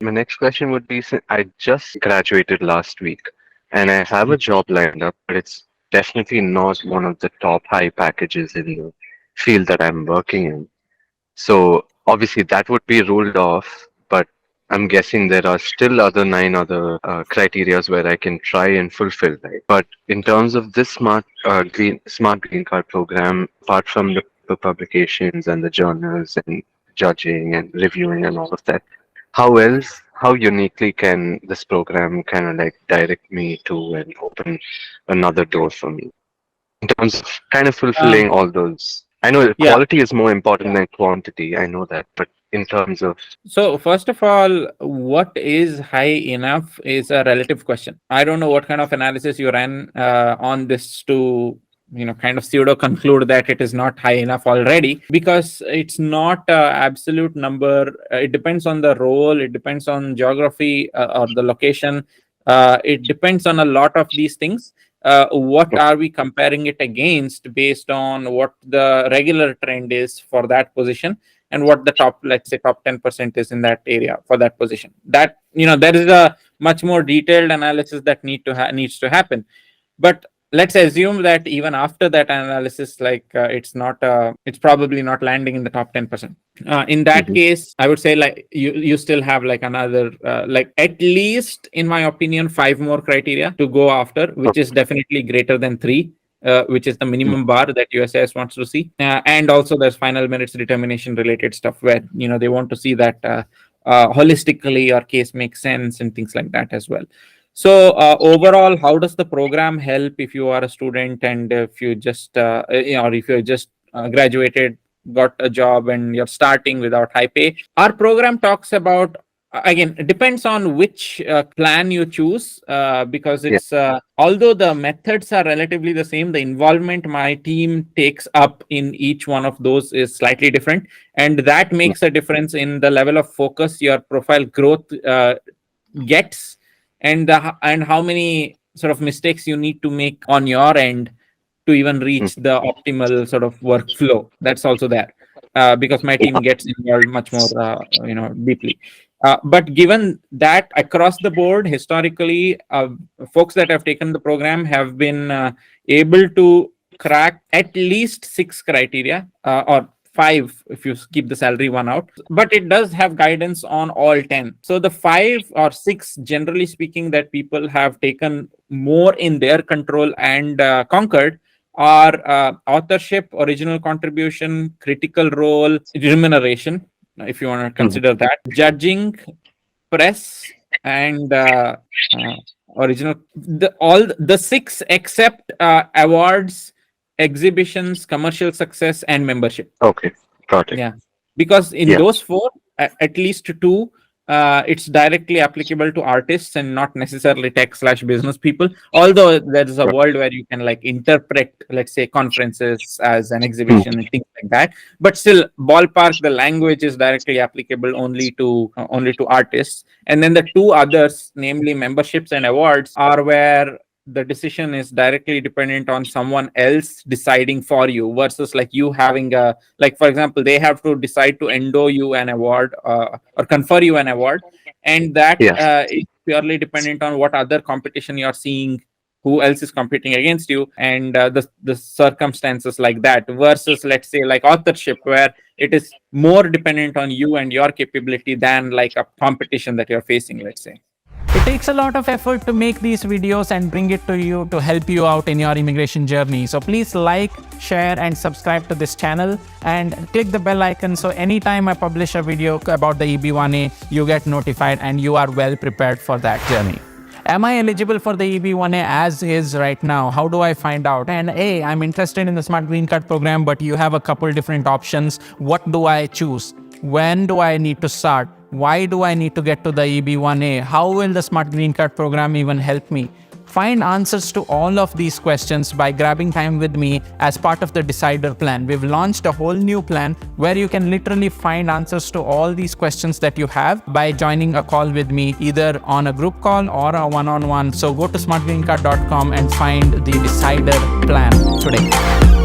my next question would be, I just graduated last week and I have a job lined up, but it's definitely not one of the top high packages in the field that I'm working in. So obviously that would be ruled off, but I'm guessing there are still other nine other criterias where I can try and fulfill, right? But in terms of this smart green card program, apart from the publications and the journals and judging and reviewing and all of that, how uniquely can this program kind of like direct me to and open another door for me in terms of kind of Um, fulfilling all those? I know yeah. quality is more important than quantity. I know that, but in terms of So first of all, what is high enough is a relative question. I don't know what kind of analysis you ran on this to kind of pseudo conclude that it is not high enough already, because it's not a absolute number. It depends on the role, it depends on geography or the location. It depends on a lot of these things. What are we comparing it against based on what the regular trend is for that position, and what the top, let's say, top 10% is in that area for that position? That there is a much more detailed analysis that needs to happen. But let's assume that even after that analysis, it's probably not landing in the top 10%. In that Mhm. case, I would say, like, you still have like another like at least, in my opinion, five more criteria to go after, which is definitely greater than three, which is the Mhm. minimum bar that USCIS wants to see. And also there's final merits determination related stuff where they want to see that holistically your case makes sense and things like that as well. So overall, how does the program help if you are a student, and if you just or if you just graduated, got a job, and you're starting without high pay? Our program talks about, again, it depends on which plan you choose, because Yeah. it's although the methods are relatively the same, the involvement my team takes up in each one of those is slightly different, and that Mm. makes a difference in the level of focus your profile growth gets, and how many sort of mistakes you need to make on your end to even Mm. reach the optimal sort of workflow. That's also there, because my team gets involved much more deeply. But given that, across the board, historically, folks that have taken the program have been able to crack at least six criteria, or five if you keep the salary one out, but it does have guidance on all 10. So the five or six, generally speaking, that people have taken more in their control and conquered are authorship, original contribution, critical role, remuneration, if you want to Mhm. consider that, judging, press, and uh, original. All the six except awards, exhibitions, commercial success, and membership. Okay, got it. Yeah, because in Yeah. those four, at least two, it's directly applicable to artists and not necessarily tech/business people. Although there is a Right. world where you can like interpret, let's say, conferences as an exhibition Mhm. and things like that. But still, ballpark, the language is directly applicable only to artists. And then the two others, namely memberships and awards, are where the decision is directly dependent on someone else deciding for you, versus like you having a, like, for example, they have to decide to endow you an award, or confer you an award, and that Yeah. is purely dependent on what other competition you're seeing, who else is competing against you, and the circumstances like that, versus, let's say, like authorship, where it is more dependent on you and your capability than like a competition that you're facing, let's say. It takes a lot of effort to make these videos and bring it to you to help you out in your immigration journey. So please like, share, and subscribe to this channel, and click the bell icon so anytime I publish a video about the EB1A, you get notified and you are well prepared for that journey. Am I eligible for the EB1A as is right now? How do I find out? And hey, I'm interested in the Smart Green Card program, but you have a couple different options. What do I choose? When do I need to start? Why do I need to get to the EB1A? How will the Smart Green Card program even help me? Find answers to all of these questions by grabbing time with me as part of the Decider plan. We've launched a whole new plan where you can literally find answers to all these questions that you have by joining a call with me, either on a group call or a one-on-one. So go to smartgreencard.com and find the Decider plan today.